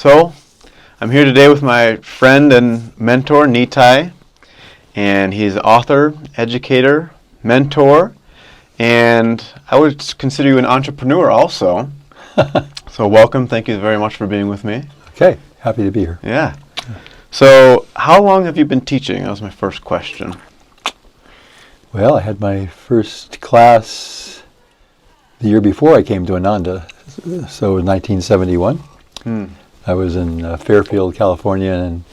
So, I'm here today with my friend and mentor, Nitai, and he's an author, educator, mentor, and I would consider you an entrepreneur also. So welcome. Thank you very much for being with me. Okay. Happy to be here. Yeah. So, how long have you been teaching? That was my first question. Well, I had my first class the year before I came to Ananda, so in 1971. I was in Fairfield, California, and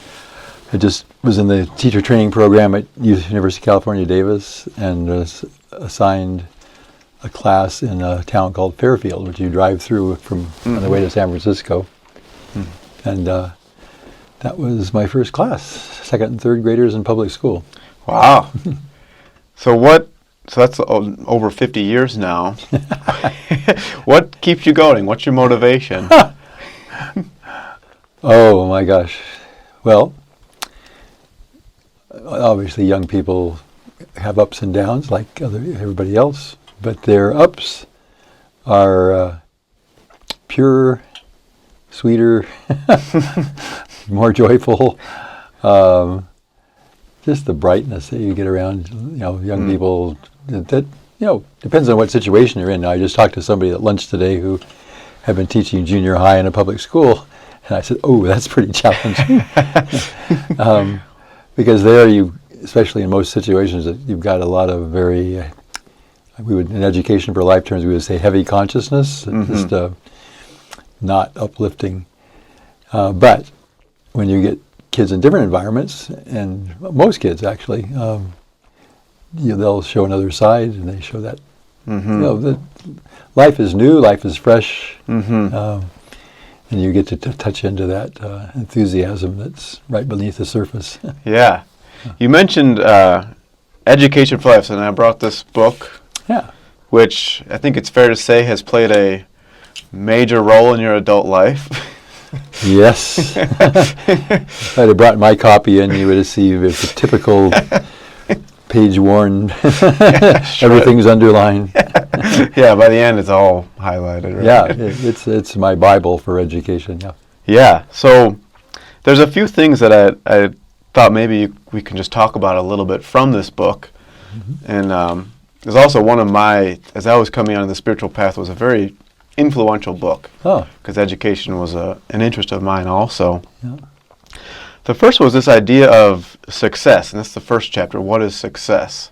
I just was in the teacher training program at University of California, Davis, and was assigned a class in a town called Fairfield, which you drive through from on the way to San Francisco. And that was my first class, second and third graders in public school. Wow. So that's over 50 years now. What keeps you going? What's your motivation? Oh my gosh. Well, obviously young people have ups and downs like everybody else, but their ups are pure, sweeter, more joyful. Just the brightness that you get around, young people. That depends on what situation you're in. Now, I just talked to somebody at lunch today who had been teaching junior high in a public school, and I said, "Oh, that's pretty challenging," because there especially in most situations, you've got a lot of very, in education for life terms, we would say heavy consciousness, just not uplifting. But when you get kids in different environments, and most kids actually, they'll show another side, and they show that that life is new, life is fresh, and you get to touch into that enthusiasm that's right beneath the surface. Yeah. You mentioned Education for Life, and I brought this book, which I think it's fair to say has played a major role in your adult life. Yes. If I'd have brought my copy in, you would have seen it's a typical page-worn, everything's underlined. Yeah, by the end it's all highlighted, right? Yeah, it's my Bible for education, yeah. Yeah, so there's a few things that I thought maybe we can just talk about a little bit from this book. And there's also one of my, as I was coming on the spiritual path, was a very influential book, because education was an interest of mine also. Yeah. The first was this idea of success, and that's the first chapter. What is success?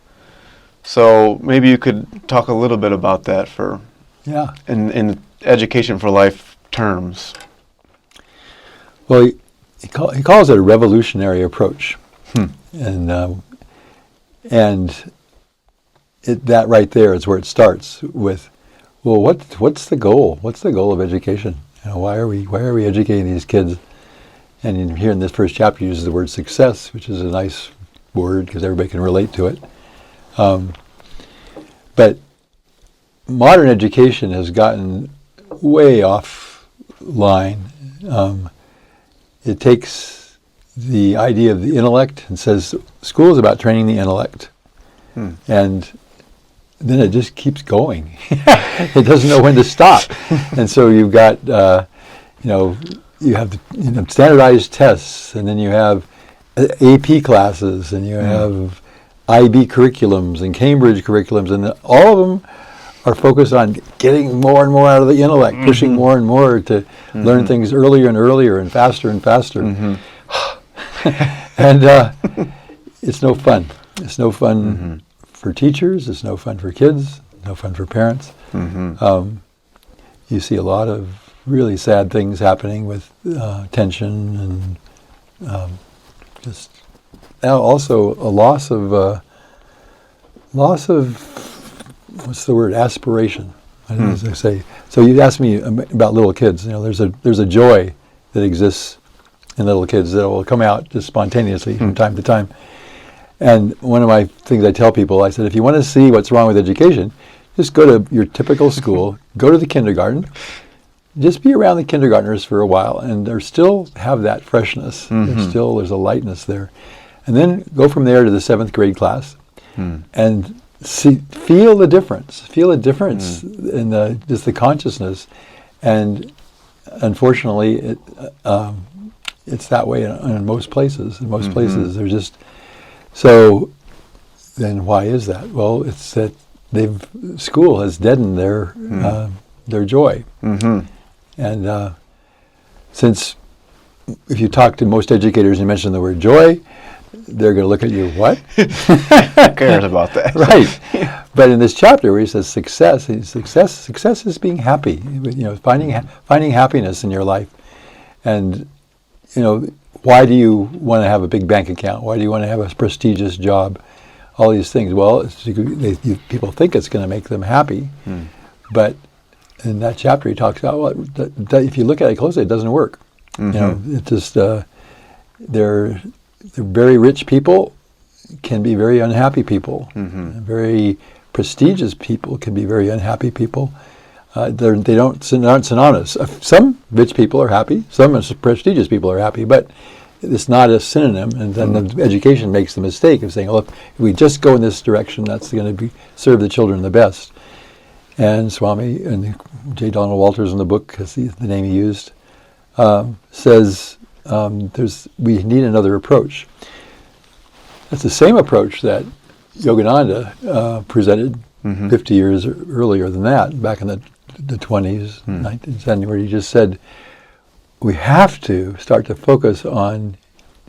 So maybe you could talk a little bit about that in education for life terms. Well, he calls it a revolutionary approach, and that right there is where it starts with. Well, what's the goal? What's the goal of education? Why are we educating these kids? And here in this first chapter, he uses the word success, which is a nice word because everybody can relate to it. But modern education has gotten way off line. It takes the idea of the intellect and says school is about training the intellect, and then it just keeps going. It doesn't know when to stop. And so you've got, you have standardized tests, and then you have AP classes, and you have IB curriculums and Cambridge curriculums, and all of them are focused on getting more and more out of the intellect, pushing more and more to learn things earlier and earlier and faster and faster. And it's no fun. It's no fun for teachers, it's no fun for kids, no fun for parents. You see a lot of really sad things happening with tension and just also a loss of what's the word, aspiration, as I say. So you asked me about little kids. There's a joy that exists in little kids that will come out just spontaneously from time to time. And one of my things I tell people, I said, if you want to see what's wrong with education, just go to your typical school, go to the kindergarten, just be around the kindergartners for a while, and they still have that freshness. There's a lightness there. And then go from there to the 7th grade class, and feel the difference. Feel a difference in just the consciousness, and unfortunately, it's that way in most places. In most places, they're just so. Then why is that? Well, it's that school has deadened their joy, and since if you talk to most educators and mention the word joy, they're going to look at you, what? Who cares about that? Right. But in this chapter where he says success is being happy, finding happiness in your life. And, why do you want to have a big bank account? Why do you want to have a prestigious job? All these things. Well, people think it's going to make them happy. But in that chapter he talks about, well, if you look at it closely, it doesn't work. It's just, they're very rich people can be very unhappy people. Very prestigious people can be very unhappy people. They aren't synonymous. Some rich people are happy. Some prestigious people are happy, but it's not a synonym. And then the education makes the mistake of saying, "Oh, if we just go in this direction, that's going to serve the children the best." And Swami and J. Donald Walters in the book, because the name he used, says we need another approach. That's the same approach that Yogananda presented 50 years earlier than that, back in the 20s, 19th century, where he just said, we have to start to focus on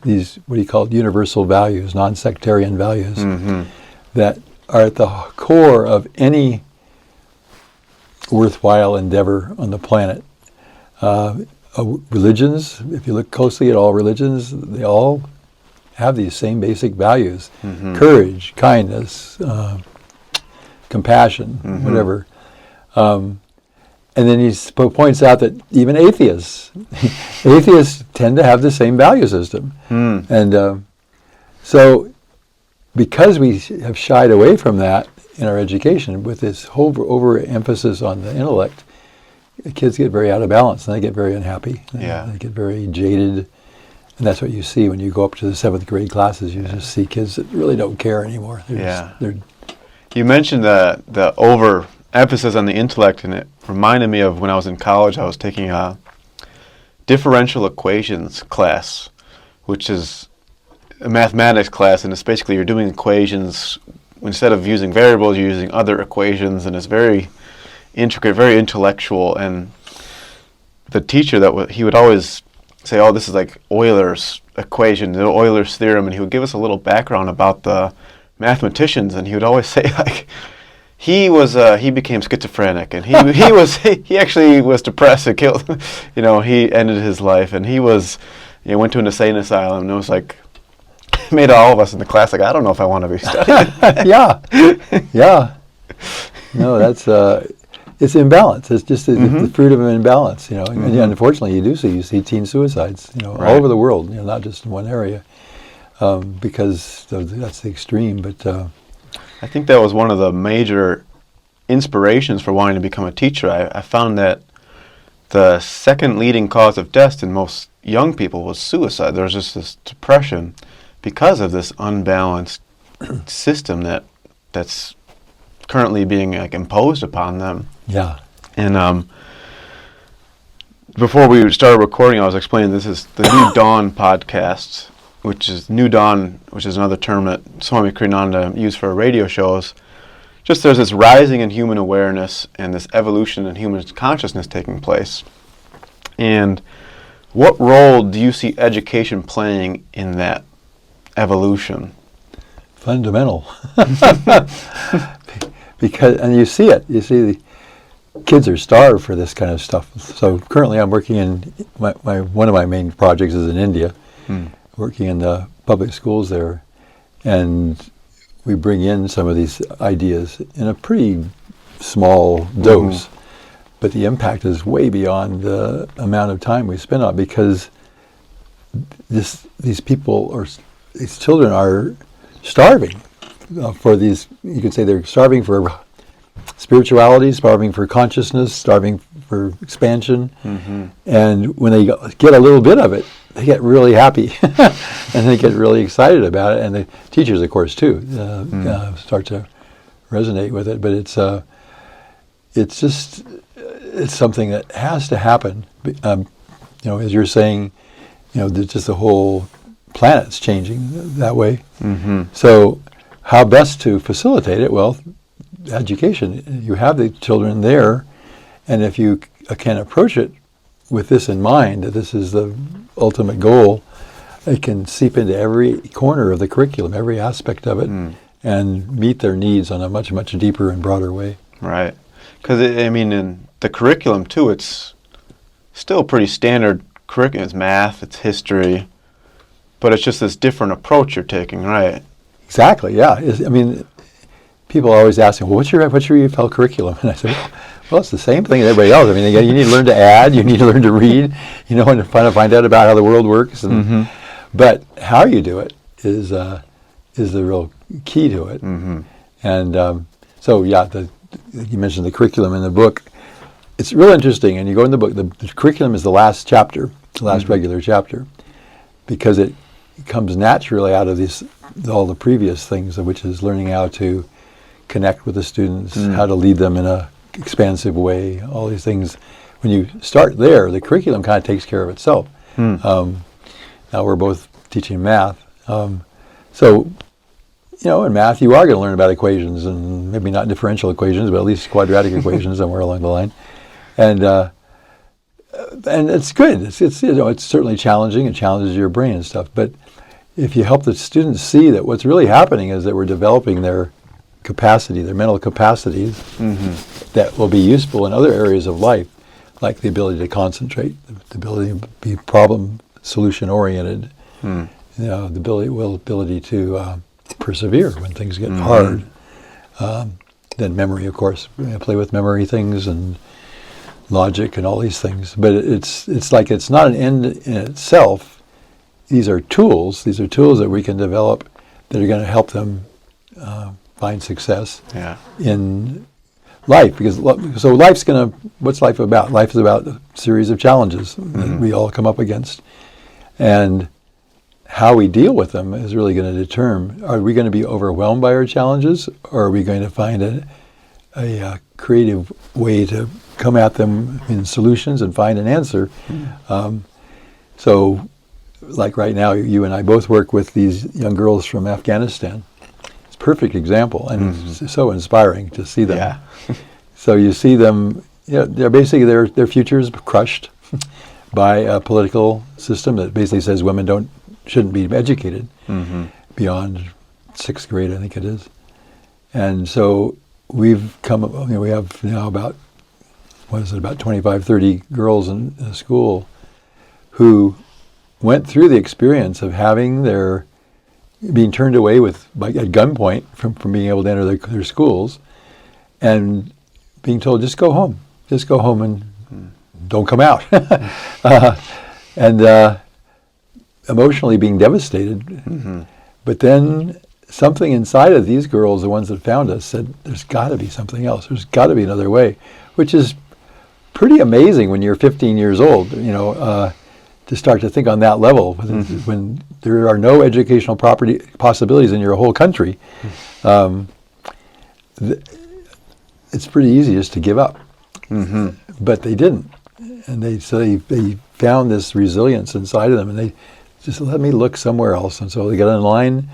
these, what he called universal values, non-sectarian values, that are at the core of any worthwhile endeavor on the planet. Religions, if you look closely at all religions, they all have these same basic values: courage, kindness, compassion, whatever. And then he points out that even atheists tend to have the same value system. And so because we have shied away from that in our education with this overemphasis on the intellect, kids get very out of balance and they get very unhappy. They get very jaded. And that's what you see when you go up to the 7th grade classes. You just see kids that really don't care anymore. You mentioned the overemphasis on the intellect, and it reminded me of when I was in college. I was taking a differential equations class, which is a mathematics class, and it's basically you're doing equations. Instead of using variables, you're using other equations, and it's very intricate, very intellectual. And the teacher, he would always say, "Oh, this is like Euler's equation, the Euler's theorem," and he would give us a little background about the mathematicians, and he would always say, like, he became schizophrenic, and he actually was depressed and killed, he ended his life, and he went to an insane asylum, and it was like, made all of us in the class like, I don't know if I want to be studying. Yeah. No, that's it's imbalance. It's just the fruit of an imbalance, And unfortunately, you see teen suicides, all over the world, not just in one area, because that's the extreme. But I think that was one of the major inspirations for wanting to become a teacher. I found that the second leading cause of death in most young people was suicide. There was just this depression because of this unbalanced system that's currently being imposed upon them. Yeah. And before we started recording, I was explaining this is the New Dawn podcast, which is New Dawn, which is another term that Swami Kriyananda used for radio shows. Just there's this rising in human awareness and this evolution in human consciousness taking place. And what role do you see education playing in that evolution? Fundamental. And you see it. You see the kids are starved for this kind of stuff. So currently I'm working in, one of my main projects is in India, working in the public schools there. And we bring in some of these ideas in a pretty small dose. But the impact is way beyond the amount of time we spend on it, because these children are starving for these. You could say they're starving for spirituality, starving for consciousness, starving for expansion. And when they get a little bit of it, they get really happy and they get really excited about it. And the teachers, of course, too, start to resonate with it. But it's just it's something that has to happen. As you're saying, just the whole planet's changing that way. Mm-hmm. So how best to facilitate it? Well, education. You have the children there, and if you can approach it with this in mind, that this is the ultimate goal, it can seep into every corner of the curriculum, every aspect of it, and meet their needs on a much, much deeper and broader way. Right. Because, in the curriculum, too, it's still pretty standard curriculum. It's math, it's history, but it's just this different approach you're taking, right? Exactly, yeah. People always ask me, well, what's your EFL curriculum? And I say, well, it's the same thing as everybody else. You need to learn to add, you need to learn to read, and find out about how the world works. But how you do it is the real key to it. Mm-hmm. And you mentioned the curriculum in the book. It's real interesting, and you go in the book, the curriculum is the last chapter, the last regular chapter, because it comes naturally out of all the previous things, which is learning how to connect with the students, how to lead them in a expansive way, all these things. When you start there, the curriculum kind of takes care of itself. Now we're both teaching math. In math you are going to learn about equations, and maybe not differential equations, but at least quadratic equations somewhere along the line. And it's good. It's certainly challenging. It challenges your brain and stuff. But if you help the students see that what's really happening is that we're developing their capacity, their mental capacities that will be useful in other areas of life, like the ability to concentrate, the ability to be problem solution oriented, the ability to persevere when things get hard. Then memory, of course, play with memory things and logic and all these things. But it's like it's not an end in itself. These are tools. These are tools that we can develop that are going to help them find success in life. What's life about? Life is about a series of challenges that we all come up against. And how we deal with them is really going to determine, are we going to be overwhelmed by our challenges, or are we going to find a creative way to come at them in solutions and find an answer? So like right now, you and I both work with these young girls from Afghanistan. It's a perfect example, and it's so inspiring to see them. Yeah. So you see them, they're basically, their future is crushed by a political system that basically says women shouldn't be educated beyond 6th grade, I think it is. And so we've we have now about 25, 30 girls in the school who went through the experience of having being turned away at gunpoint from being able to enter their schools, and being told, just go home and don't come out. And emotionally being devastated. But then something inside of these girls, the ones that found us, said, there's got to be something else. There's got to be another way, which is pretty amazing when you're 15 years old, to start to think on that level when there are no educational possibilities in your whole country. It's pretty easy just to give up. But they didn't. And they found this resilience inside of them, and they just let me look somewhere else. And so they get online,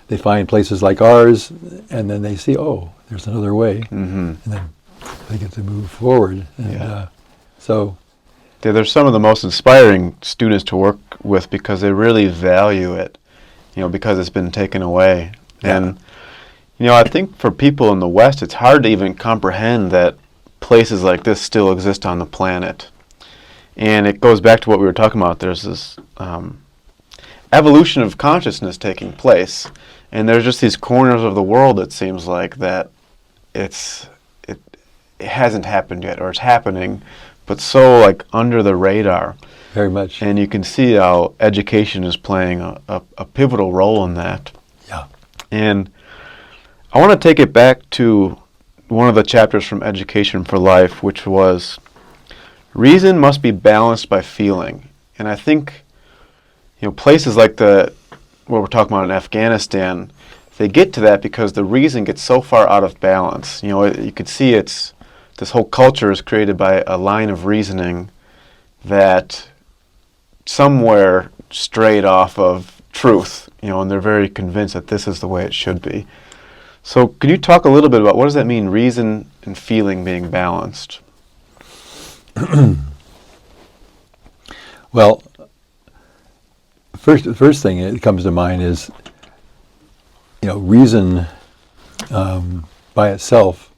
they find places like ours, and then they see, oh, there's another way. And then they get to move forward. And they're some of the most inspiring students to work with because they really value it, because it's been taken away. And, I think for people in the West, it's hard to even comprehend that places like this still exist on the planet. And it goes back to what we were talking about. There's this evolution of consciousness taking place, and there's just these corners of the world, it seems like, that it hasn't happened yet, or it's happening, but so like under the radar. Very much. And you can see how education is playing a pivotal role in that. Yeah. And I want to take it back to one of the chapters from Education for Life, which was reason must be balanced by feeling. And I think, places like what we're talking about in Afghanistan, they get to that because the reason gets so far out of balance. You could see it's this whole culture is created by a line of reasoning that somewhere strayed off of truth, and they're very convinced that this is the way it should be. So could you talk a little bit about what does that mean, reason and feeling being balanced? Well, the first thing that comes to mind is, reason by itself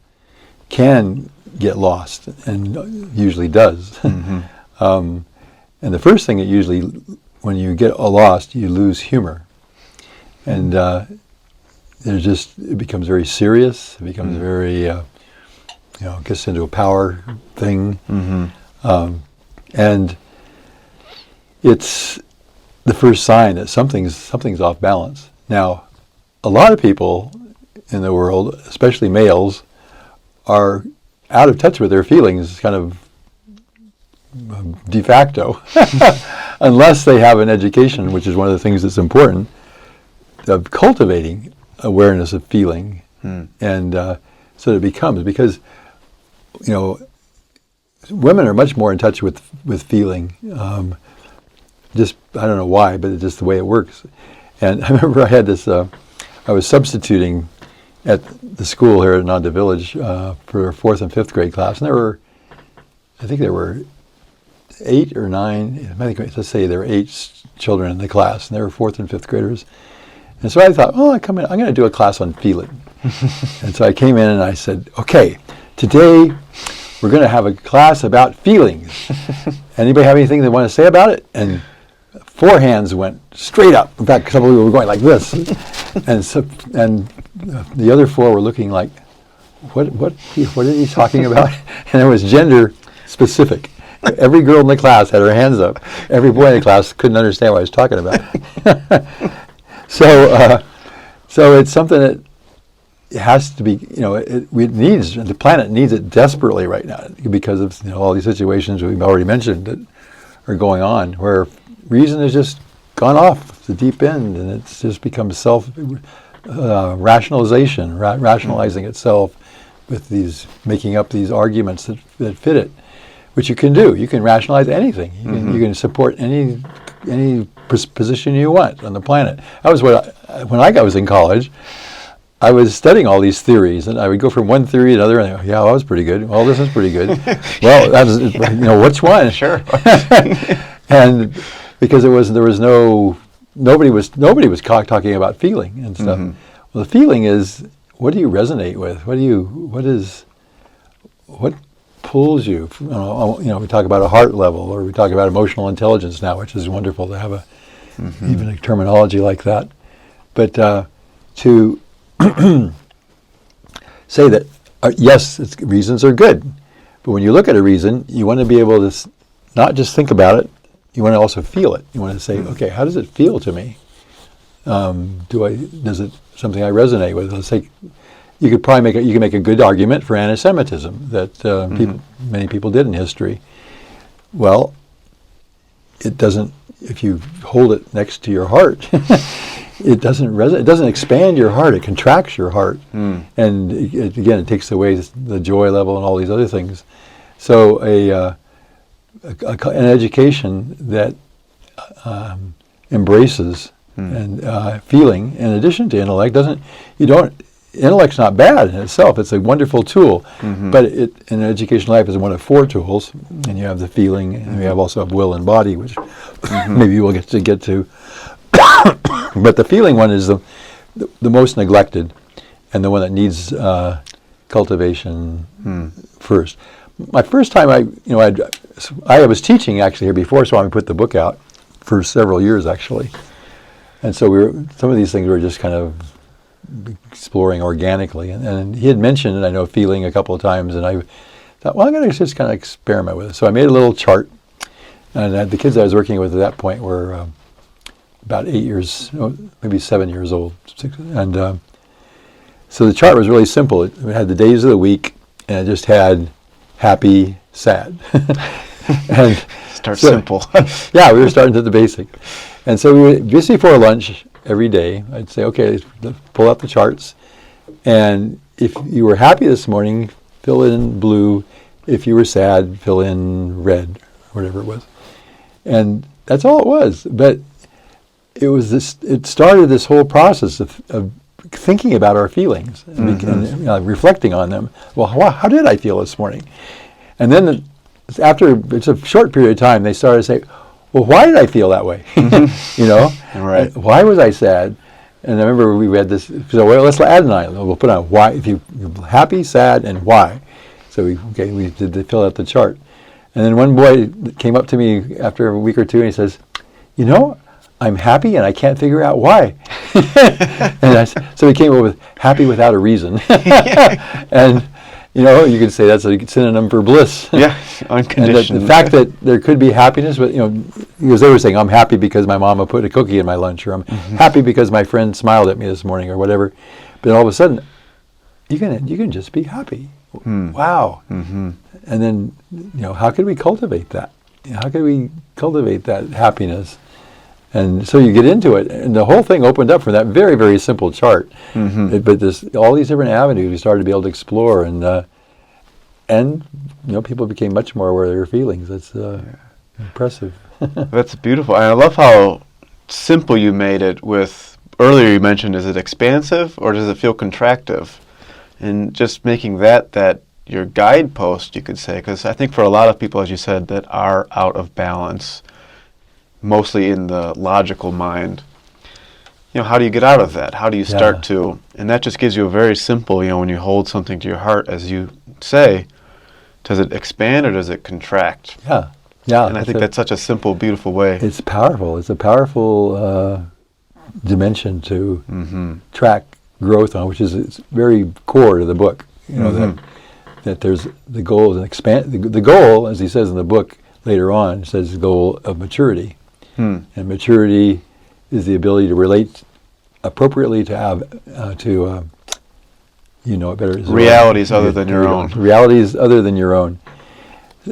can get lost, and usually does. Mm-hmm. And the first thing when you get lost, you lose humor, and it becomes very serious. It becomes very, gets into a power thing, and it's the first sign that something's off balance. Now, a lot of people in the world, especially males, are out of touch with their feelings, kind of de facto, unless they have an education, which is one of the things that's important, of cultivating awareness of feeling. And so it becomes, because, women are much more in touch with feeling. Just, I don't know why, but it's just the way it works. And I remember I had this, I was substituting at the school here at Nanda Village for a 4th and 5th grade class. And I think there were 8 or 9, let's say there were 8 children in the class, and they were 4th and 5th graders. And so I thought, I'm going to do a class on feeling. And so I came in and I said, okay, today we're going to have a class about feelings. Anybody have anything they want to say about it? And 4 hands went straight up. In fact, some of them were going like this. and the other 4 were looking like, what is he talking about? And it was gender specific. Every girl in the class had her hands up. Every boy in the class couldn't understand what I was talking about. So it's something that it has to be, the planet needs it desperately right now because of all these situations we've already mentioned that are going on, where reason has just gone off the deep end, and it's just become rationalization, rationalizing itself with making up these arguments that fit it, which you can do. You can rationalize anything. You can support any position you want on the planet. That was when I was in college. I was studying all these theories, and I would go from one theory to another, and I go, yeah, that was pretty good. Well, this is pretty good. Well, that was, which one? Sure. And because nobody was talking about feeling and stuff. Well, the feeling is, what do you resonate with? What pulls you? We talk about a heart level, or we talk about emotional intelligence now, which is wonderful to have even a terminology like that. But to say that, yes, reasons are good, but when you look at a reason, you want to be able to not just think about it, you want to also feel it. You want to say, okay, how does it feel to me? Is it something I resonate with? Let's say, you can make a good argument for anti-Semitism that many people did in history. Well, it doesn't, if you hold it next to your heart, it doesn't expand your heart, it contracts your heart. And it takes away the joy level and all these other things. So an education that embraces and feeling, in addition to intellect, intellect's not bad in itself. It's a wonderful tool, but in education life is one of 4 tools, and you have the feeling, and we also have will and body, which maybe we'll get to. But the feeling one is the most neglected, and the one that needs cultivation first. My first time I was teaching actually here before Swami put the book out for several years actually, and so some of these things were just kind of exploring organically, and he had mentioned, and I know, feeling a couple of times, and I thought, well, I'm going to just kind of experiment with it. So I made a little chart, and the kids I was working with at that point were about 8 years, maybe 7 years old, 6, and so the chart was really simple. It had the days of the week, and it just had happy, sad. And start simple. Yeah, we were starting at the basic, and so we would, just before lunch every day, I'd say, okay, pull out the charts, and if you were happy this morning, fill in blue. If you were sad, fill in red, whatever it was. And that's all it was. But it was this. It started this whole process of thinking about our feelings and reflecting on them. Well, how did I feel this morning? And then after it's a short period of time, they started to say, well, why did I feel that way? You know, Right. Why was I sad? And I remember we read this. So well, let's add an item. We'll put on why. If you're happy, sad, and why. So we did fill out the chart. And then one boy came up to me after a week or two, and he says, you know, I'm happy and I can't figure out why. And so he came up with happy without a reason. And, you know, you could say that's a synonym for bliss. Yeah, unconditional. And the fact that there could be happiness, but, you know, because they were saying, I'm happy because my mama put a cookie in my lunch, or I'm happy because my friend smiled at me this morning, or whatever. But all of a sudden, you can just be happy. Wow. And then, you know, how could we cultivate that? How could we cultivate that happiness? And so you get into it, and the whole thing opened up from that very, very simple chart. But all these different avenues we started to be able to explore, and you know, people became much more aware of their feelings. That's impressive. That's beautiful. And I love how simple you made it with, earlier you mentioned, is it expansive or does it feel contractive? And just making that your guidepost, you could say, because I think for a lot of people, as you said, that are out of balance, mostly in the logical mind, you know, how do you get out of that? How do you start to, and that just gives you a very simple, you know, when you hold something to your heart, as you say, does it expand or does it contract? Yeah. And I think that's such a simple, beautiful way. It's powerful. It's a powerful dimension to track growth on, which is it's very core to the book. You know, that there's the goal is the goal, as he says in the book later on, says the goal of maturity. And maturity is the ability to relate appropriately to have you know it better. Realities other than your own. Realities other than your own.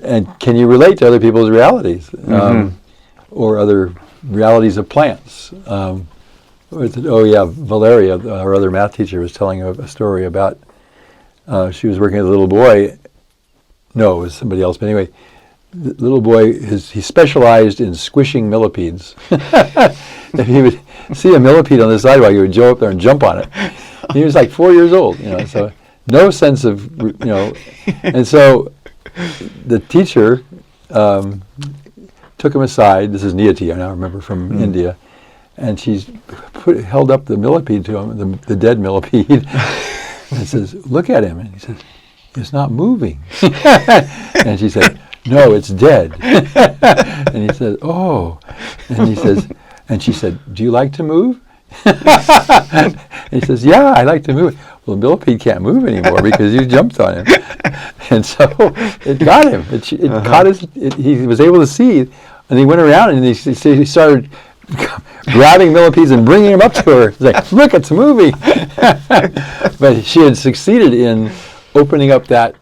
And can you relate to other people's realities, or other realities of plants? Valeria, our other math teacher, was telling a story about she was working with a little boy. No, it was somebody else. But anyway, the little boy, he specialized in squishing millipedes. If he would see a millipede on the sidewalk, he would go up there and jump on it. He was like 4 years old, you know, so no sense of, you know. And so the teacher took him aside. This is Nitai, I now remember, from India. And she held up the millipede to him, the dead millipede, and says, look at him. And he says, it's not moving. And she said, no, it's dead. And he said, oh. And she said, do you like to move? And he says, yeah, I like to move. Well, the millipede can't move anymore because you jumped on him. And so it got him. It caught he was able to see. And he went around and he started grabbing millipedes and bringing them up to her. It's like, look, it's moving. But she had succeeded in opening up that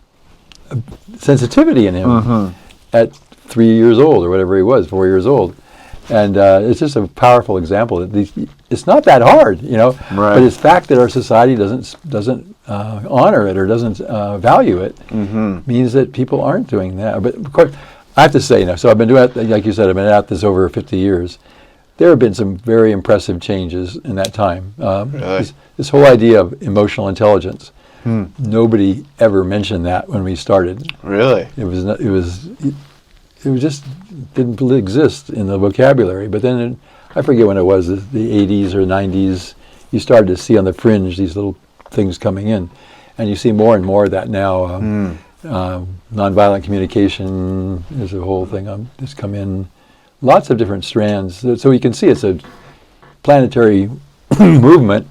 sensitivity in him at 3 years old, or whatever he was, 4 years old. And it's just a powerful example that it's not that hard, you know. Right. But it's the fact that our society doesn't honor it or doesn't value it means that people aren't doing that. But of course, I have to say, so I've been doing it, like you said, I've been at this over 50 years. There have been some very impressive changes in that time. Really? This whole idea of emotional intelligence, nobody ever mentioned that when we started. Really? It was just didn't exist in the vocabulary. But then I forget when it was, the 80s or 90s, you started to see on the fringe these little things coming in. And you see more and more of that now. Nonviolent communication is a whole thing that's come in. Lots of different strands. So you can see it's a planetary movement.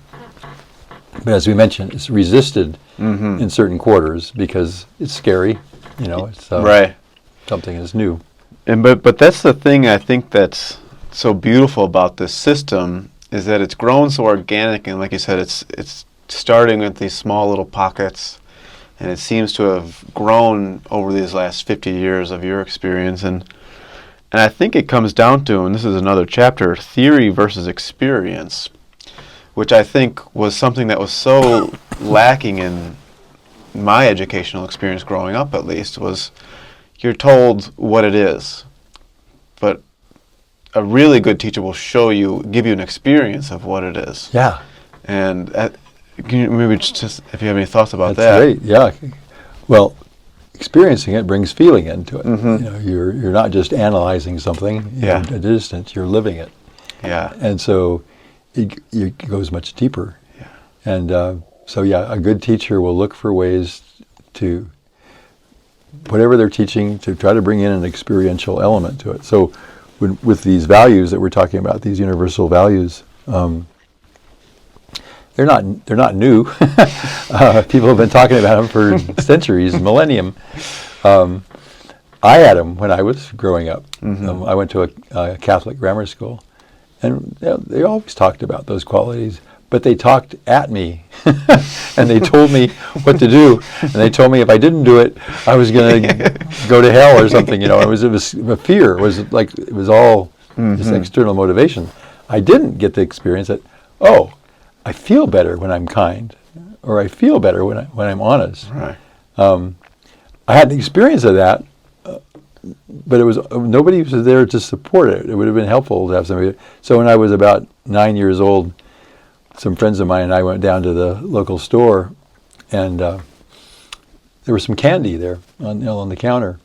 But as we mentioned, it's resisted in certain quarters because it's scary. You know, it's right. Something is new. And but that's the thing I think that's so beautiful about this system is that it's grown so organic, and like you said, it's starting with these small little pockets, and it seems to have grown over these last 50 years of your experience, and I think it comes down to, and this is another chapter, theory versus experience, which I think was something that was so lacking in my educational experience growing up, at least, was you're told what it is, but a really good teacher will give you an experience of what it is. Yeah. And can you maybe just if you have any thoughts about That's that? great. Yeah. Well, experiencing it brings feeling into it. Mm-hmm. You know, you're not just analyzing something at a distance. You're living it. Yeah. And so it goes much deeper. Yeah. And so a good teacher will look for ways to, whatever they're teaching, to try to bring in an experiential element to it. So with these values that we're talking about, these universal values, they're not new. People have been talking about them for centuries, millennium. I had them when I was growing up. Mm-hmm. I went to a Catholic grammar school, and they always talked about those qualities. But they talked at me, and they told me what to do, and they told me if I didn't do it, I was going to go to hell or something. You know, it was a fear. It was all this external motivation. I didn't get the experience that I feel better when I'm kind, or I feel better when I'm honest. Right. I had the experience of that, but it was nobody was there to support it. It would have been helpful to have somebody. So when I was about 9 years old, some friends of mine and I went down to the local store, and there was some candy there on the counter,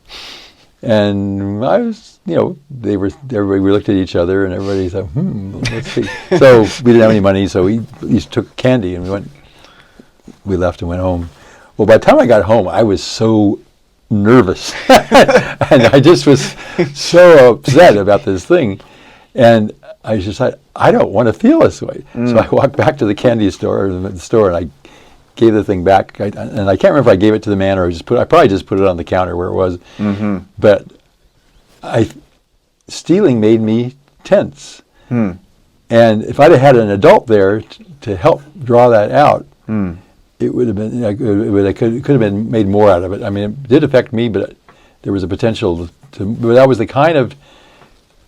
and I was, everybody, we looked at each other, and everybody said, let's see. So we didn't have any money, so we each took candy, and we left and went home. Well, by the time I got home, I was so nervous, and I just was so upset about this thing, and I just decided, I don't want to feel this way. So I walked back to the candy store, and I gave the thing back. And I can't remember if I gave it to the man or I probably just put it on the counter where it was. Mm-hmm. But stealing made me tense. And if I'd have had an adult there to help draw that out, it would have been, it could have been made more out of it. I mean, it did affect me, but there was a potential but that was the kind of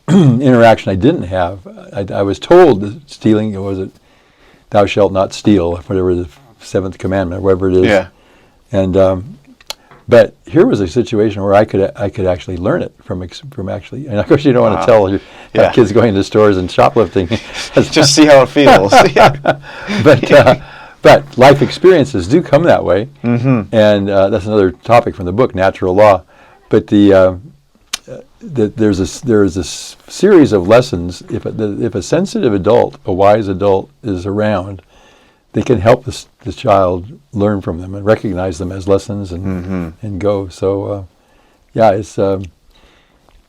interaction I didn't have. I was told that stealing, thou shalt not steal, whatever the seventh commandment, whatever it is. Yeah. And but here was a situation where I could actually learn it from actually. And of course, you don't want to tell your kids going into stores and shoplifting. Just see how it feels. But life experiences do come that way, and that's another topic from the book, Natural Law. But there is a series of lessons. If a sensitive adult, a wise adult, is around, they can help the child learn from them and recognize them as lessons and go. So, it's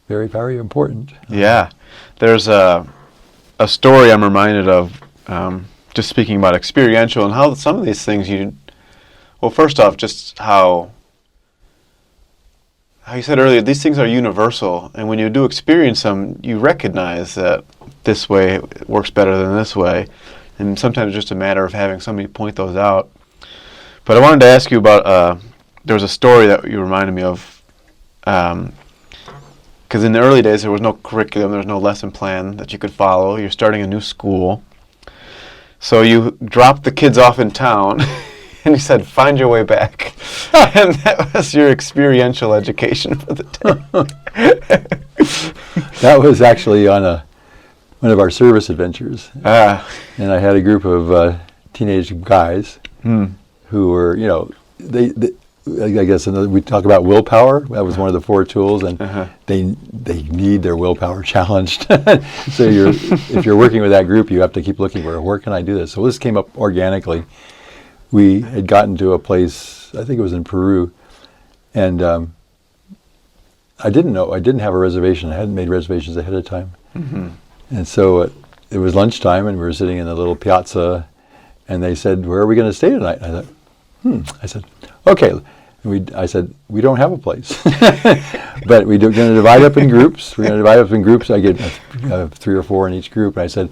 very, very important. Yeah, there's a story I'm reminded of. Just speaking about experiential and how some of these things first off, just how you said earlier, these things are universal, and when you do experience them, you recognize that this way works better than this way, and sometimes it's just a matter of having somebody point those out. But I wanted to ask you about, there was a story that you reminded me of, because in the early days there was no curriculum, there was no lesson plan that you could follow. You're starting a new school. So you dropped the kids off in town, and you said, find your way back. And that was your experiential education for the day. That was actually on one of our service adventures. And I had a group of teenage guys who were, I guess we talk about willpower. That was one of the 4 tools, and they need their willpower challenged. So if you're working with that group, you have to keep looking where can I do this? So this came up organically. We had gotten to a place, I think it was in Peru, and I didn't have a reservation. I hadn't made reservations ahead of time. And so it was lunchtime, and we were sitting in the little piazza, and they said, where are we going to stay tonight? And I thought, I said, okay. And I said, we don't have a place. But we're going to divide up in groups. We're going to divide up in groups. I get 3 or 4 in each group. And I said,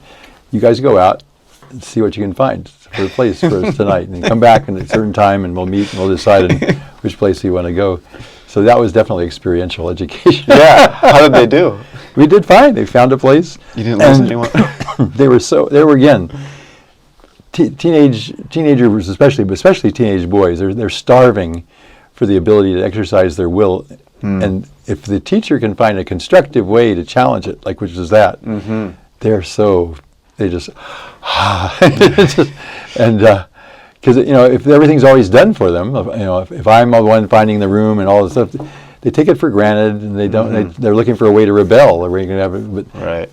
you guys go out and see what you can find for a place for us tonight. And then come back at a certain time, and we'll meet, and we'll decide on which place you want to go. So that was definitely experiential education. Yeah. How did they do? We did fine. They found a place. You didn't lose anyone? They were again, teenagers, especially teenage boys, they're starving for the ability to exercise their will, and if the teacher can find a constructive way to challenge it, like which is that, they just and because if everything's always done for them, if I'm the one finding the room and all this stuff, they take it for granted, and they don't. They're looking for a way to rebel, or we can have it, but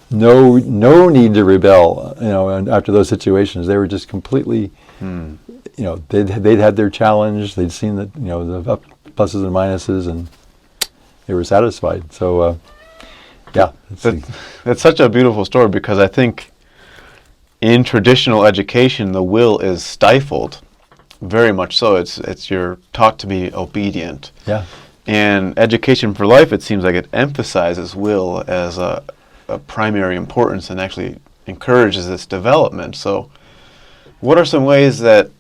no need to rebel. And after those situations, they were just completely, they'd had their challenge. They'd seen the pluses and minuses, and they were satisfied. So, that's such a beautiful story, because I think in traditional education, the will is stifled, very much so. It's you're taught to be obedient. Yeah. And Education for Life, it seems like it emphasizes will as a primary importance and actually encourages its development. So what are some ways that,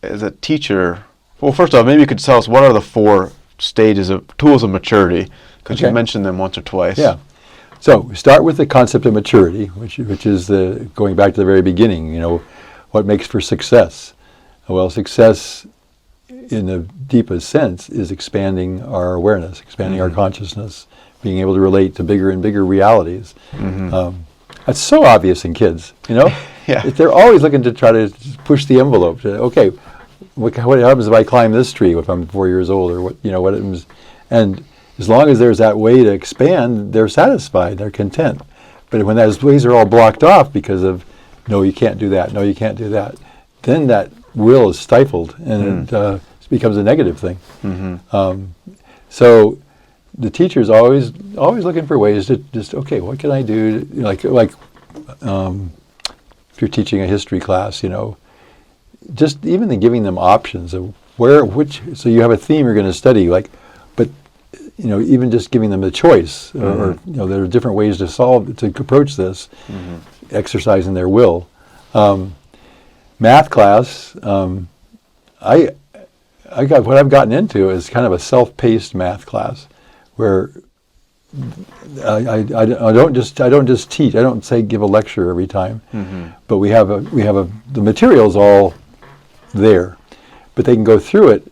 as a teacher, well, first off, maybe you could tell us what are the 4 stages of tools of maturity, because you mentioned them once or twice. Yeah. So we start with the concept of maturity, which is going back to the very beginning, what makes for success. Well, success in the deepest sense is expanding our awareness, expanding our consciousness, being able to relate to bigger and bigger realities. That's so obvious in kids, They're always looking to try to push the envelope. Okay, what happens if I climb this tree if I'm 4 years old, or what it is? And as long as there's that way to expand, they're satisfied, they're content. But when those ways are all blocked off because of, no, you can't do that, no, you can't do that, then that will is stifled, and it becomes a negative thing. So the teacher's always looking for ways to just, okay, what can I do? Like if you're teaching a history class, just even giving them options of so you have a theme you're going to study, but even just giving them a choice, or there are different ways to approach this, exercising their will. Math class, what I've gotten into is kind of a self-paced math class, where I don't just teach. I don't say give a lecture every time, but we have the materials all there, but they can go through it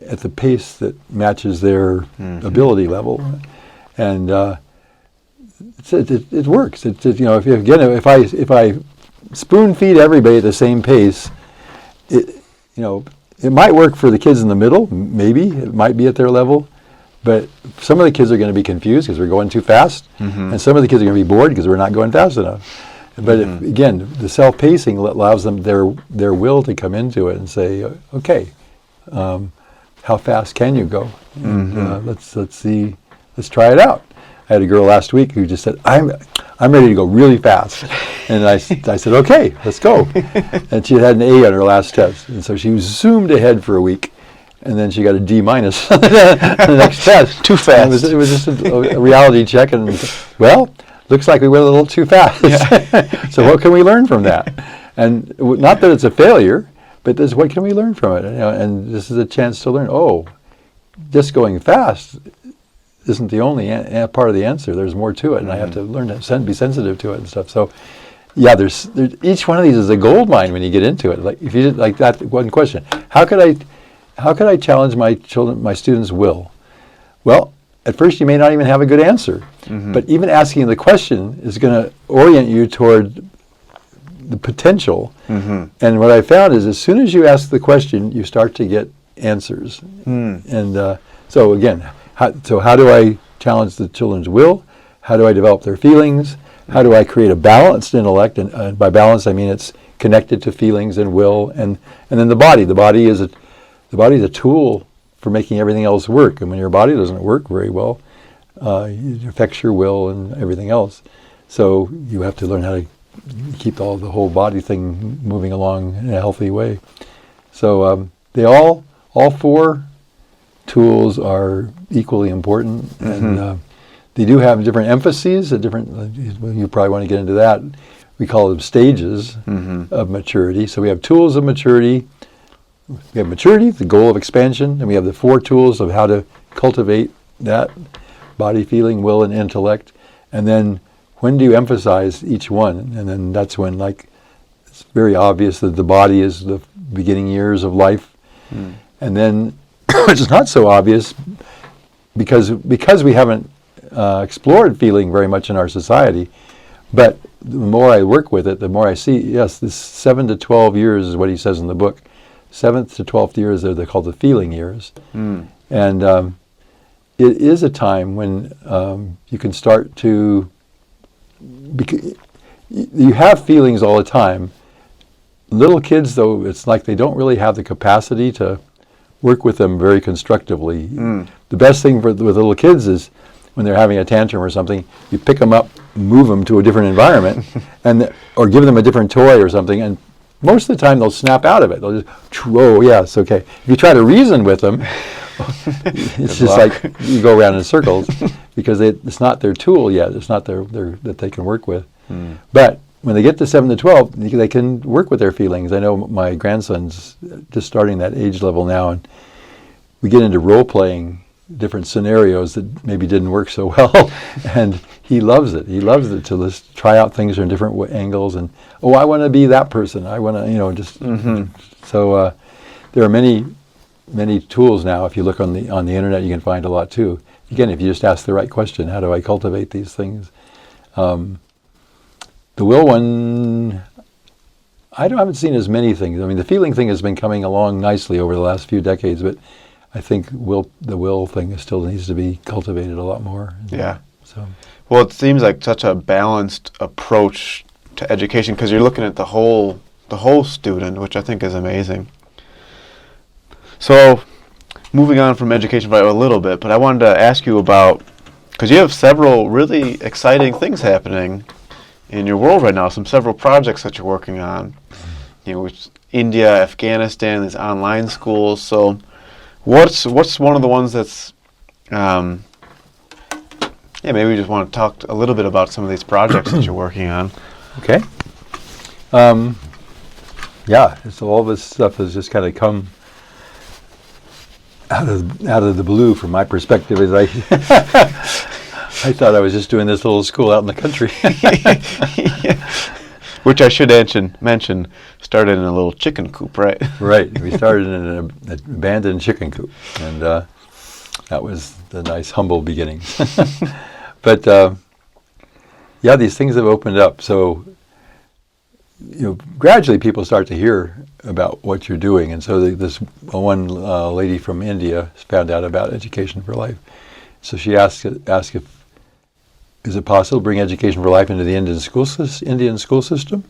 at the pace that matches their ability level, and it works. If I spoon feed everybody at the same pace, it might work for the kids in the middle. Maybe it might be at their level, but some of the kids are going to be confused because we're going too fast, and some of the kids are going to be bored because we're not going fast enough. But again, the self-pacing allows them their will to come into it and say, okay, how fast can you go? And, let's see, let's try it out. I had a girl last week who just said, I'm ready to go really fast. And I said, okay, let's go. And she had an A on her last test. And so she zoomed ahead for a week. And then she got a D- on the next test. Too fast. It was just a reality check. And, well, looks like we went a little too fast. Yeah. So what can we learn from that? And not that it's a failure, but what can we learn from it? And this is a chance to learn, just going fast isn't the only part of the answer. There's more to it, and I have to learn to be sensitive to it and stuff. So, yeah, there's each one of these is a gold mine when you get into it. Like if you did like that one question, how could I challenge my students' will? Well, at first you may not even have a good answer, but even asking the question is going to orient you toward the potential. And what I found is as soon as you ask the question, you start to get answers. And so again, how do I challenge the children's will? How do I develop their feelings? How do I create a balanced intellect? And by balance, I mean it's connected to feelings and will. And then the body. The body is a tool for making everything else work. And when your body doesn't work very well, it affects your will and everything else. So you have to learn how to keep the whole body thing moving along in a healthy way. So they all 4 tools are equally important, and they do have different emphases. You probably want to get into that. We call them stages of maturity. So we have tools of maturity. We have maturity, the goal of expansion, and we have the 4 tools of how to cultivate that body, feeling, will, and intellect. And then when do you emphasize each one? And then that's when, it's very obvious that the body is the beginning years of life. And then, which is not so obvious, because we haven't explored feeling very much in our society, but the more I work with it, the more I see, yes, this 7 to 12 years is what he says in the book. 7th to 12th years, they're called the feeling years. And it is a time when you can start to, you have feelings all the time. Little kids, though, it's like they don't really have the capacity to work with them very constructively. The best thing with little kids is when they're having a tantrum or something, you pick them up, move them to a different environment, or give them a different toy or something, and most of the time they'll snap out of it. They'll just, oh yes, okay. If you try to reason with them, it's just like you go around in circles because it's not their tool yet. It's not their that they can work with. But when they get to 7 to 12, they can work with their feelings. I know my grandson's just starting that age level now, and we get into role-playing different scenarios that maybe didn't work so well, and he loves it. He loves it to just try out things from different angles, and, oh, I want to be that person. I want to, just... So there are many tools now. If you look on the internet, you can find a lot, too. Again, if you just ask the right question, how do I cultivate these things? The will one, I haven't seen as many things. I mean, the feeling thing has been coming along nicely over the last few decades, but I think the will thing still needs to be cultivated a lot more. Yeah. So. Well, it seems like such a balanced approach to education because you're looking at the whole student, which I think is amazing. So, moving on from education for a little bit, but I wanted to ask you about, because you have several really exciting things happening in your world right now, several projects that you're working on, with India, Afghanistan, these online schools. So, what's one of the ones that's, maybe we just want to talk a little bit about some of these projects that you're working on. Okay. So all this stuff has just kind of come out of the blue from my perspective. As I thought I was just doing this little school out in the country. Which I should mention started in a little chicken coop, right? Right. We started in an abandoned chicken coop, and that was the nice, humble beginnings. But these things have opened up. So gradually people start to hear about what you're doing, and so this one lady from India found out about Education for Life. So she asked if is it possible to bring Education for Life into the Indian school system?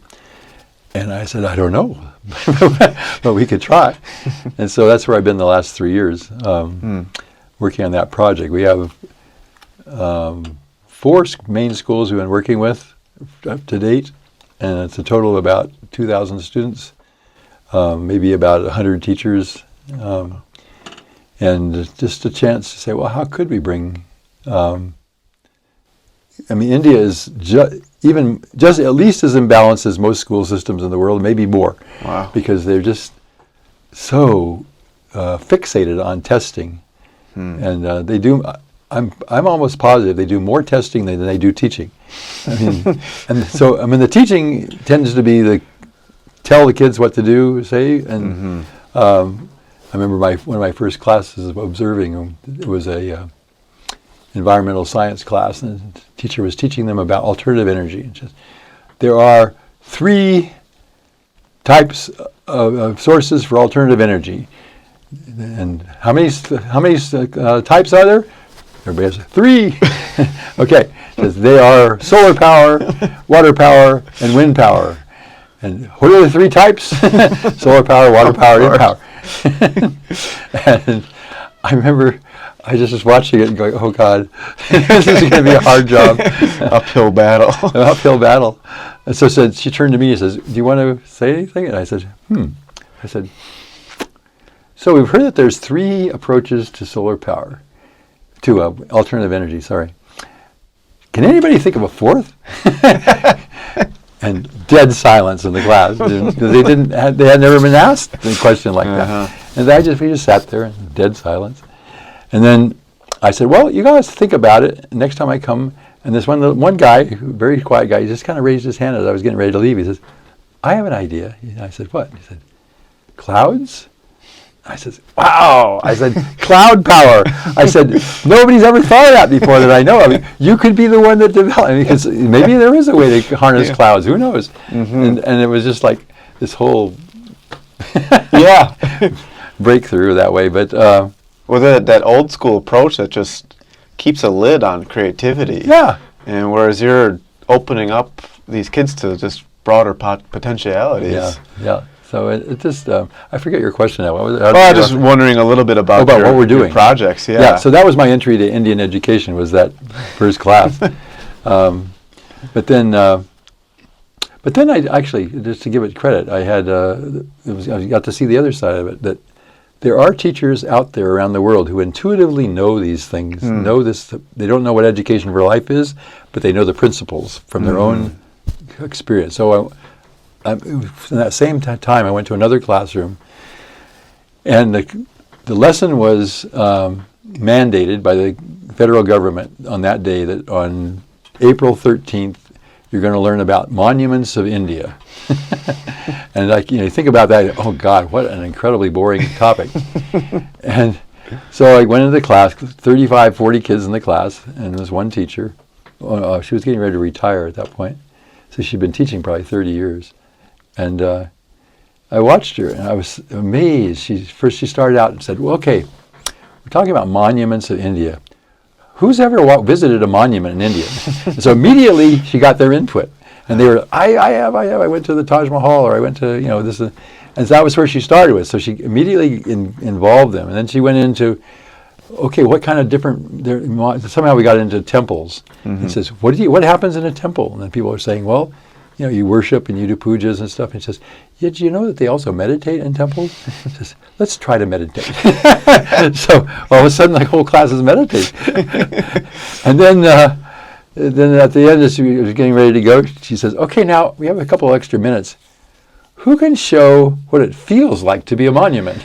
And I said, I don't know, but we could try. And so that's where I've been the last 3 years, working on that project. We have 4 main schools we've been working with up to date, and it's a total of about 2,000 students, maybe about 100 teachers, and just a chance to say, well, how could we bring... India is just at least as imbalanced as most school systems in the world, maybe more. Wow. Because they're just so fixated on testing, and they do. I'm almost positive they do more testing than they do teaching. And so the teaching tends to be tell the kids what to do, say, and I remember one of my first classes of observing. It was a environmental science class, and the teacher was teaching them about alternative energy. There are 3 types of sources for alternative energy, and how many types are there? Everybody has 3. Okay, they are solar power, water power, and wind power. And what are the 3 types? Solar power, water power, wind power. And I remember I just was watching it and going, oh God, this is going to be a hard job. Uphill battle. An uphill battle. And so she turned to me and says, do you want to say anything? And I said, I said, so we've heard that there's 3 approaches to solar power, to alternative energy, sorry. Can anybody think of a 4th? And dead silence in the class. They had never been asked a question like that. And we just sat there in dead silence. And then I said, well, you guys think about it. Next time I come, and this one guy, very quiet guy, he just kind of raised his hand as I was getting ready to leave. He says, I have an idea. I said, what? He said, clouds? I said, wow. I said, cloud power. I said, nobody's ever thought of that before that I know of. You could be the one that developed, because maybe there is a way to harness clouds. Who knows? And it was just like this whole breakthrough that way. But well, that old school approach that just keeps a lid on creativity. Yeah. And whereas you're opening up these kids to just broader potentialities. Yeah. So it just, I forget your question now. What was it? Well, I was just wondering a little bit about what we're doing. Your projects. Yeah, so that was my entry to Indian education, was that first class. But then I actually, just to give it credit, I had, I got to see the other side of it, that there are teachers out there around the world who intuitively know these things, know this. They don't know what education for life is, but they know the principles from their own experience. So in that same time, I went to another classroom, and the lesson was mandated by the federal government on that day, that on April 13th, you're going to learn about monuments of India. And you think about that, oh God, what an incredibly boring topic. And so I went into the class, 35, 40 kids in the class, and there was one teacher. She was getting ready to retire at that point. So she'd been teaching probably 30 years. And I watched her, and I was amazed. She started out and said, well, okay, we're talking about monuments of India. Who's ever visited a monument in India? And so immediately she got their input. And they were, I have. I went to the Taj Mahal, or I went to, this. And so that was where she started with. So she immediately involved them. And then she went into, okay, what kind of different, somehow we got into temples. He says, what happens in a temple? And then people are saying, well, you worship and you do pujas and stuff. And he says, yeah, do you know that they also meditate in temples? He says, let's try to meditate. So all of a sudden, the whole class is meditating. And then at the end, as she was getting ready to go, she says, okay, now we have a couple extra minutes. Who can show what it feels like to be a monument?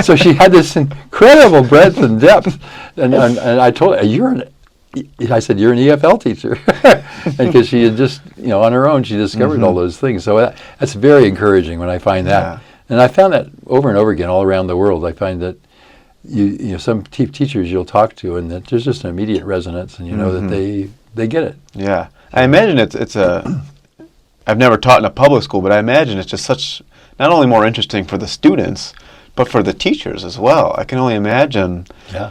So she had this incredible breadth and depth. And I told her, I said, you're an EFL teacher. Because she had just, on her own, she discovered all those things. So that's very encouraging when I find that. Yeah. And I found that over and over again all around the world. I find that some teachers you'll talk to, and that there's just an immediate resonance, and you know that they get it. Yeah. I imagine it's I've never taught in a public school, but I imagine it's just such, not only more interesting for the students, but for the teachers as well. I can only imagine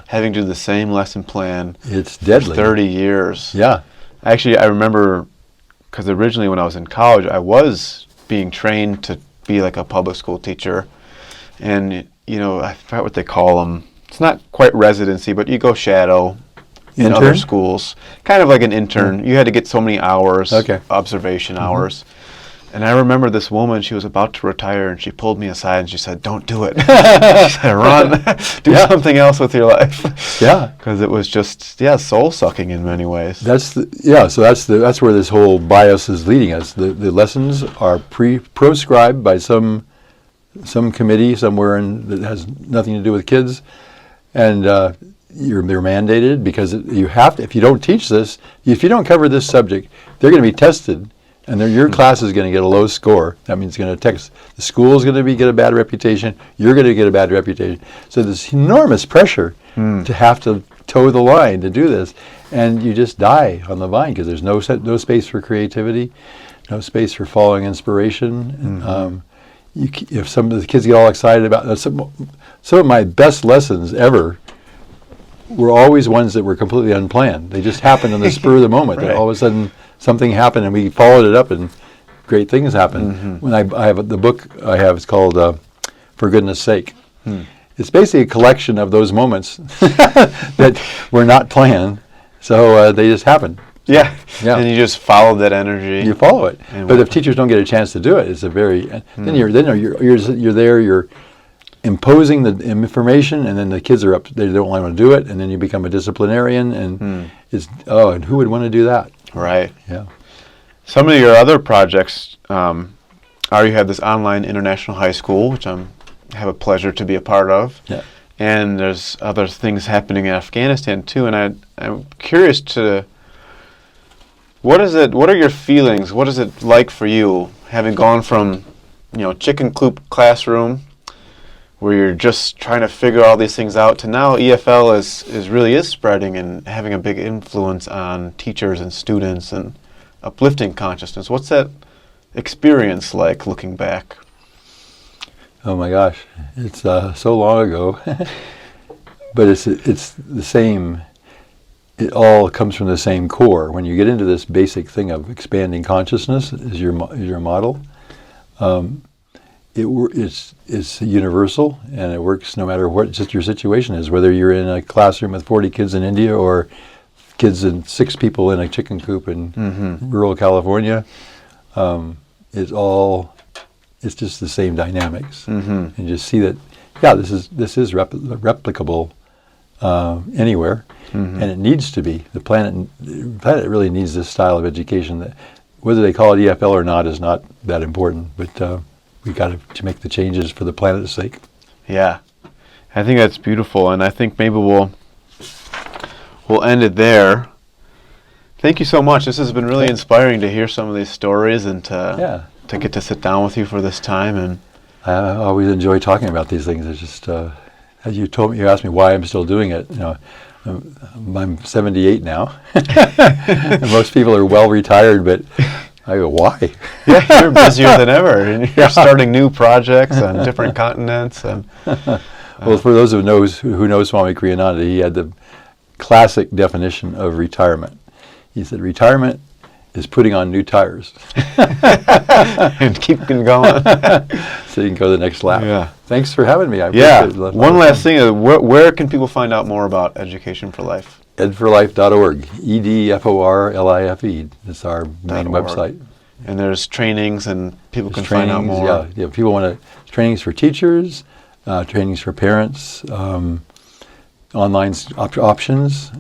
having to do the same lesson plan. It's deadly. For 30 years. Yeah. Actually, I remember, because originally when I was in college, I was being trained to be like a public school teacher. And, I forgot what they call them. It's not quite residency, but you go shadow in other schools. Kind of like an intern. You had to get so many hours, observation hours. And I remember this woman, she was about to retire, and she pulled me aside and she said, don't do it. She said, run, do something else with your life. Yeah. Because it was just, soul-sucking in many ways. So that's where this whole bias is leading us. The lessons are proscribed by some committee somewhere that has nothing to do with kids. And they're mandated, because you have to, if you don't teach this, if you don't cover this subject, they're going to be tested. And your class is going to get a low score. That means the school is going to get a bad reputation. You're going to get a bad reputation. So there's enormous pressure to have to toe the line to do this, and you just die on the vine because there's no space for creativity, no space for following inspiration. If some of the kids get all excited about some of my best lessons ever were always ones that were completely unplanned. They just happened on the spur of the moment. Right. All of a sudden, something happened, and we followed it up, and great things happened. When I have the book I have, it's called For Goodness Sake. It's basically a collection of those moments that were not planned, so they just happened. Yeah, and you just follow that energy. You follow it, but if teachers don't get a chance to do it, it's a very then you're there, you're imposing the information, and then the kids are up. They don't want to do it, and then you become a disciplinarian, and and who would want to do that? Right. Yeah. Some of your other projects you have this online international high school, which I have a pleasure to be a part of. Yeah. And there's other things happening in Afghanistan too. And I'm curious to What is it? What are your feelings? What is it like for you, having gone from, chicken coop classroom, where you're just trying to figure all these things out, to now EFL is spreading and having a big influence on teachers and students and uplifting consciousness? What's that experience like, looking back? Oh my gosh, it's so long ago, but it's the same. It all comes from the same core. When you get into this basic thing of expanding consciousness is your model, it's universal, and it works no matter what just your situation is. Whether you're in a classroom with 40 kids in India or kids and 6 people in a chicken coop in rural California, it's just the same dynamics, and just see that, this is replicable anywhere, and it needs to be. The planet really needs this style of education. That whether they call it EFL or not is not that important, but we got to make the changes for the planet's sake. Yeah, I think that's beautiful, and I think maybe we'll end it there. Thank you so much. This has been really inspiring to hear some of these stories and to get to sit down with you for this time. And I always enjoy talking about these things. It's just as you asked me why I'm still doing it. I'm 78 now, and most people are well retired, but I go, why? Yeah, you're busier than ever, and you're starting new projects on different continents. And well, for those who know Swami Kriyananda, he had the classic definition of retirement. He said, retirement is putting on new tires. And keep going. So you can go to the next lap. Yeah. Thanks for having me. I Yeah. appreciate it. One last thing, where can people find out more about Education for Life? edforlife.org. EDFORLIFE. That's our main website. And there's trainings, and people can Trainings, find out more. Yeah. People want trainings for teachers, trainings for parents, online options.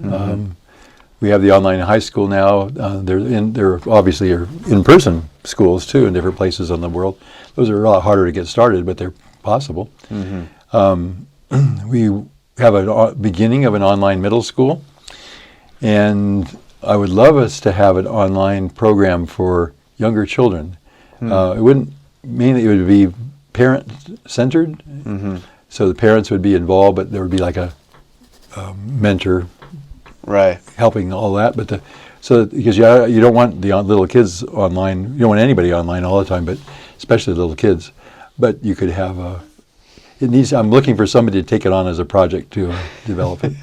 We have the online high school now. They're obviously are in-person schools too in different places in the world. Those are a lot harder to get started, but they're possible. We have a beginning of an online middle school, and I would love us to have an online program for younger children. It would be parent-centered, so the parents would be involved, but there would be like a mentor, right, helping all that. But because you don't want the little kids online, you don't want anybody online all the time, but especially little kids. But you could have I'm looking for somebody to take it on as a project to develop it.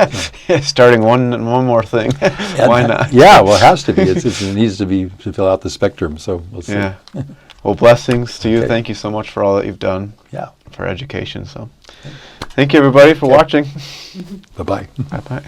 So. Starting one more thing. Why not? Yeah, well, it has to be. It needs to fill out the spectrum. So we'll see. Yeah. Well, blessings to you. Okay. Thank you so much for all that you've done. Yeah. For education. So, thank you everybody for watching. Bye bye. Bye bye.